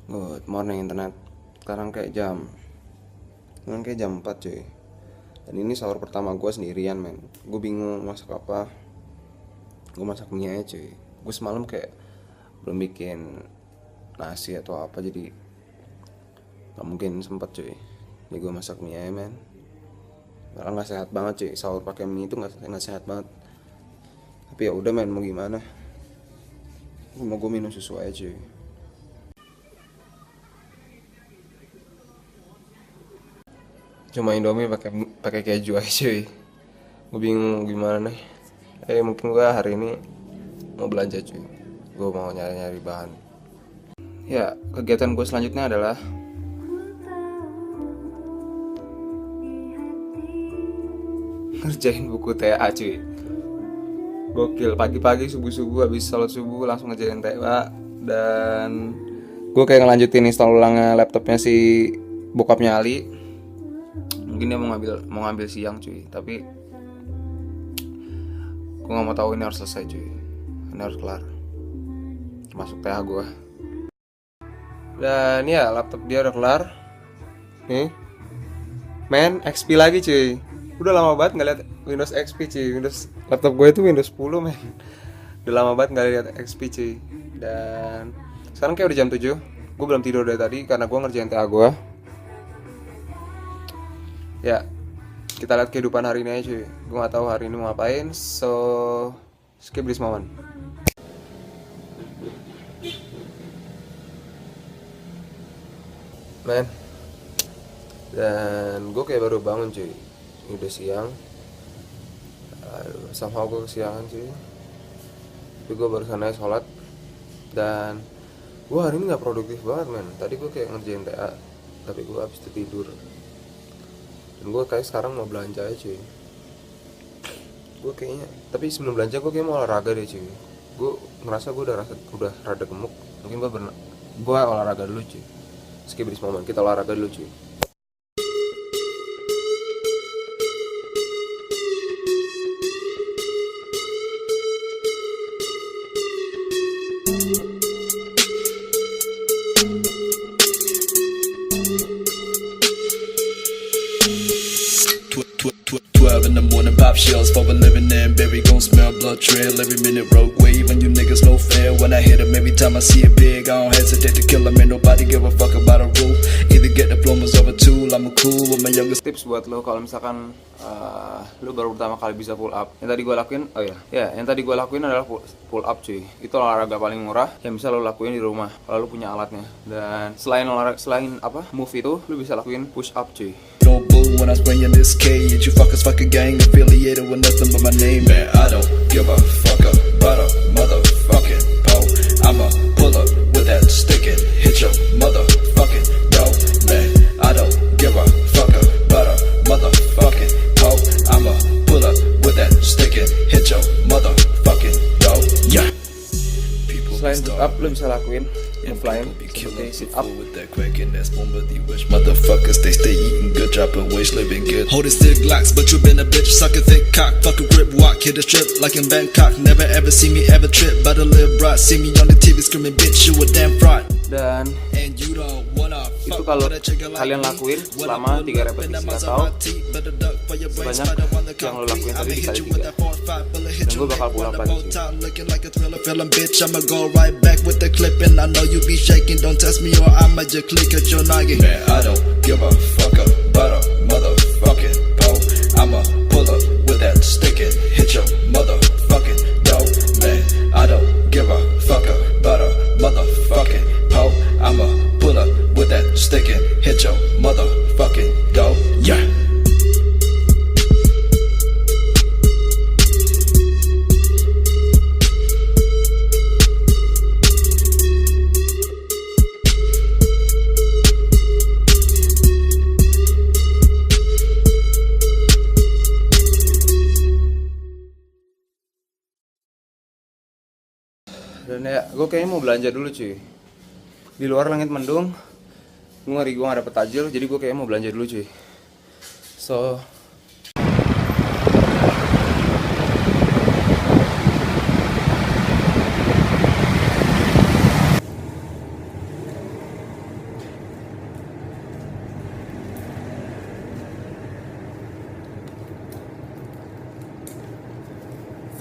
Good morning internet. Sekarang kayak jam 4 cuy. Dan ini sahur pertama gue sendirian men. Gue bingung masak apa. Gue masak mie aja cuy. Gue semalam kayak belum bikin nasi atau apa, jadi gak mungkin sempet cuy. Jadi gue masak mie aja men. Malah gak sehat banget cuy. Sahur pakai mie itu gak sehat banget. Tapi ya udah men, mau gimana. Mau gue minum susu aja cuy. Cuma Indomie pakai keju aja cuy. Gue bingung gimana nih. Mungkin gue hari ini mau belanja cuy. Gue mau nyari-nyari bahan. Ya, kegiatan gue selanjutnya adalah ngerjain buku TA cuy. Gokil, pagi-pagi subuh-subuh habis sholat subuh langsung ngerjain TA. Dan gue kayak ngelanjutin install ulangnya laptopnya si bokapnya Ali. Mungkin dia mau ngambil siang cuy, tapi gue nggak mau tahu, ini harus selesai cuy, ini harus kelar, masuk TH gue. Dan ya, laptop dia udah kelar nih men. XP lagi cuy, udah lama banget nggak lihat Windows XP cuy. Laptop gue itu Windows 10 men, udah lama banget nggak lihat XP cuy. Dan sekarang kayak udah jam 7, gue belum tidur dari tadi karena gue ngerjain TA gue. Ya, kita lihat kehidupan hari ini aja cuy. Gue gak tahu hari ini mau ngapain, so skip this moment. Men, dan gue kayak baru bangun cuy. Ini udah siang. Aduh, somehow gue kesiangan cuy. Tapi gue baru sana sholat. Dan gue hari ini gak produktif banget men. Tadi gue kayak ngerjain TA, tapi gue habis itu tidur. Dan gue kayak sekarang mau belanja aja cuy. Gue kayaknya, tapi sebelum belanja gue kayak mau olahraga deh cuy. Gue ngerasa gue udah rada gemuk. Mungkin gue olahraga dulu cuy. Skip this moment, kita olahraga dulu cuy. In the morning, pop shells for a living and berry gon' smell blood trail every minute. Rogue wave and you niggas no fair. When I hit 'em every time I see it big, I don't hesitate to kill 'em. Ain't nobody give a fuck about a rule. Either get diplomas over tool. I'm cool with my youngest. Tips buat lo kalau misalkan lo baru pertama kali bisa pull up. Yang tadi gue lakuin, yang tadi gue lakuin adalah pull up cuy. Itu olahraga paling murah yang bisa lo lakuin di rumah kalau lo punya alatnya. Dan selain move itu, lo bisa lakuin push up cuy. No bull when I spraying this K. You fuckers fucking gang affiliated with nothing but my name. Man, I don't give a fuck about a motherfucking pole. I'ma pull up with that stick and hit your motherfucking door. Man, I don't give a fuck about a motherfucking pole. I'ma pull up with that stick and hit your motherfucking door. Yeah. Selain push up, lo bisa lakuin ngeflying seperti sit up. With that crack and that spoon, but the wish motherfuckers they stay eating good, dropping weight, living good. Holding stick locks, but you been a bitch, sucking thick cock, fuck a grip, walk, hit a strip like in Bangkok. Never ever see me ever trip, but a little brat, see me on the TV screaming, bitch, you a damn fraud. Dan And you don't wanna itu kalau kalian lakuin selama 3 repetisi atau sebanyak yang lo lakuin tadi dikali 3. Dan gue bakal pull up lagi cuy. bitch, I'ma go right back with the clip, and I know you be shaking. Don't test me or I'ma just click at your noggin. Man, I don't give a fuck about a motherfucking pole. I'ma pull up with that stick and hit your motherfucking door. Man, I don't give a fuck about a motherfucking pole. I'ma pull up with that stick and hit your motherfucking door. Yeah. Dan ya, gue kayaknya mau belanja dulu cuy. Di luar langit mendung. Gue ngeri gue gak dapet tajil, jadi gue kayaknya mau belanja dulu cuy. So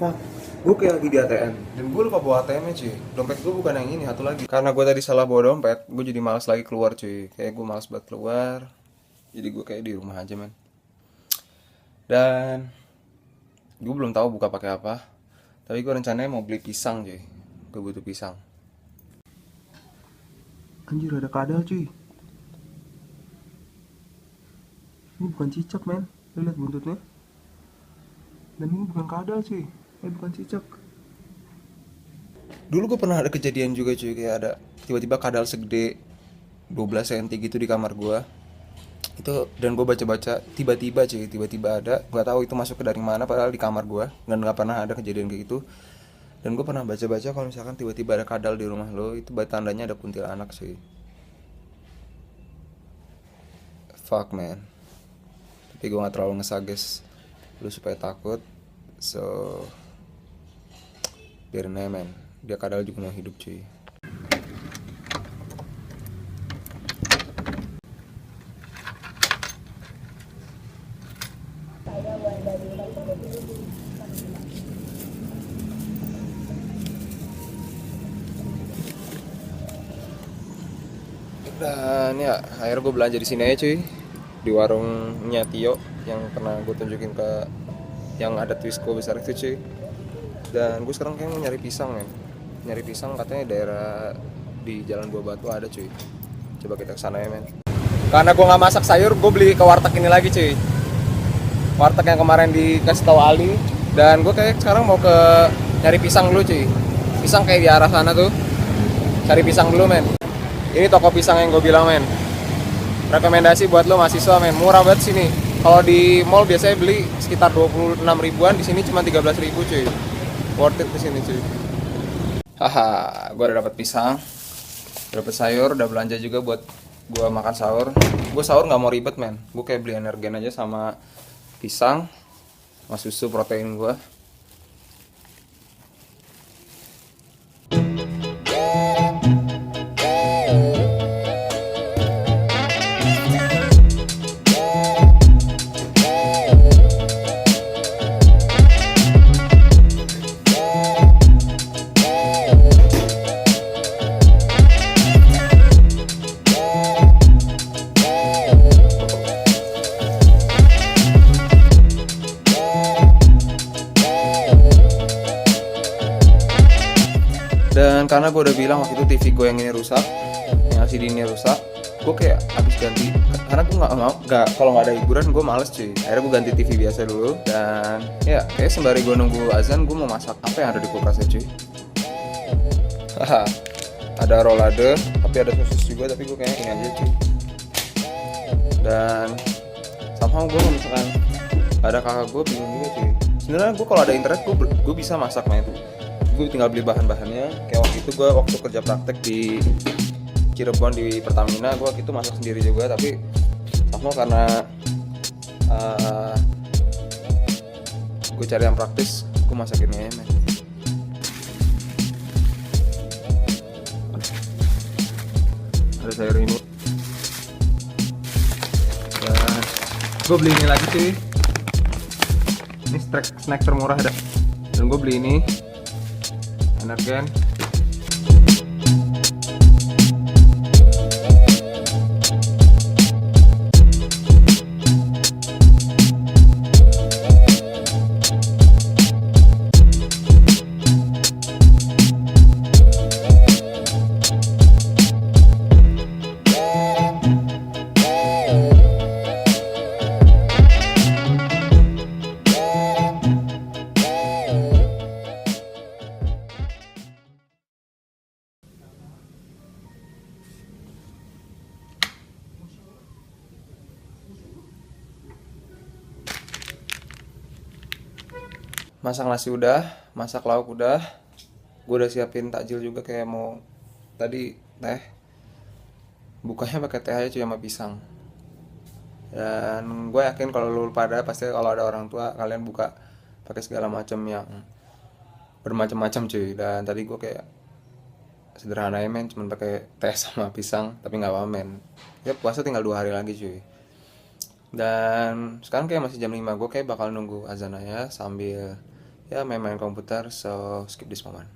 fuck, gue kayak lagi di ATM dan gue lupa bawa ATM-nya cuy. Dompet gue bukan yang ini, satu lagi. Karena gue tadi salah bawa dompet, gue jadi malas lagi keluar cuy. Kayak gue malas banget keluar, jadi gue kayak di rumah aja men. Dan gue belum tahu buka pakai apa, tapi gue rencananya mau beli pisang cuy. Gue butuh pisang. Anjir, ada kadal cuy. Ini bukan cicak men, lu lihat buntutnya. Dan ini bukan kadal cuy, bukan cicak. Dulu gue pernah ada kejadian juga cuy, kayak ada tiba-tiba kadal segede 12 cm gitu di kamar gue. Itu, dan gue baca-baca tiba-tiba cuy, tiba-tiba ada, nggak tahu itu masuk ke dari mana, padahal di kamar gue dan nggak pernah ada kejadian kayak gitu. Dan gue pernah baca-baca kalau misalkan tiba-tiba ada kadal di rumah lo, itu tandanya ada kuntilanak cuy. Fuck man. Tapi gue gak terlalu ngesages lu supaya takut. So biarin aja men, dia kadal juga mau hidup cuy. Dan ya, akhirnya gue belanja di sini aja cuy, di warungnya Tio yang pernah gue tunjukin ke yang ada Twisco besar itu cuy. Dan gue sekarang kayak mau nyari pisang men. Nyari pisang katanya daerah di Jalan Buah Batu ada cuy. Coba kita kesana ya men. Karena gue nggak masak sayur, gue beli ke warteg ini lagi cuy. Warteg yang kemarin dikasih tahu Ali. Dan gue kayak sekarang mau ke nyari pisang dulu cuy. Pisang kayak di arah sana tuh. Cari pisang dulu men. Ini toko pisang yang gue bilang men. Rekomendasi buat lo mahasiswa men, murah banget sini. Kalau di mall biasanya beli sekitar 26 ribuan, di sini cuma 13 ribu cuy. Worth it di sini cuy. Haha, gue udah dapat pisang, dapat sayur, udah belanja juga buat gue makan sahur. Gue sahur nggak mau ribet men. Gue kayak beli energen aja sama pisang, sama susu protein gue. Dan karena gue udah bilang waktu itu TV gue yang ini rusak, yang LCD ini rusak, gue kayak habis ganti. Karena gue kalau nggak ada hiburan gue males cuy. Akhirnya gue ganti TV biasa dulu. Dan ya kayak sembari gue nunggu azan, gue mau masak apa yang ada di kulkasnya cuy. Haha, ada rolade, tapi ada sosis juga, tapi gue kayaknya ini aja cuy. Dan somehow gue misalkan ada kakak gue bingung juga cuy. Sebenarnya gue kalau ada internet gue bisa masak main itu. Gue tinggal beli bahan-bahannya. Kayak waktu itu gue waktu kerja praktek di Cirebon di Pertamina, gue waktu itu masak sendiri juga. Tapi sama karena gue cari yang praktis, gue masakin aja men. Ada sayur ini. Dan gue beli ini lagi sih. Ini snack termurah ada. Dan gue beli ini energen. Masak nasi udah, masak lauk udah. Gue udah siapin takjil juga kayak mau tadi teh. Bukanya pakai teh aja cuy sama pisang. Dan gue yakin kalau lu pada pasti kalau ada orang tua kalian buka pakai segala macam yang bermacam-macam cuy. Dan tadi gue kayak sederhana ya men, cuman pakai teh sama pisang, tapi nggak apa men. Ya puasa tinggal 2 hari lagi cuy. Dan sekarang kayak masih jam 5, gue kayak bakal nunggu azan aja sambil ya main-main komputer, so skip this moment.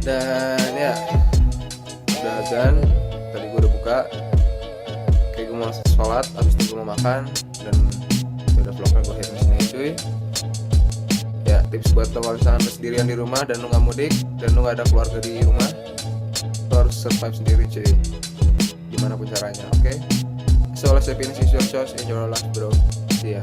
Dan ya udah azan, tadi gue udah buka, kayak gue mau langsung sholat, abis itu gue mau makan, dan udah vlognya gue akhirnya sini cuy. Ya tips buat lo kalau misalkan lo sendirian di rumah dan lo gak mudik dan lo gak ada keluarga di rumah, lo harus survive sendiri cuy, gimana pun caranya, oke? So let's finish your shows, enjoy your life bro, see ya.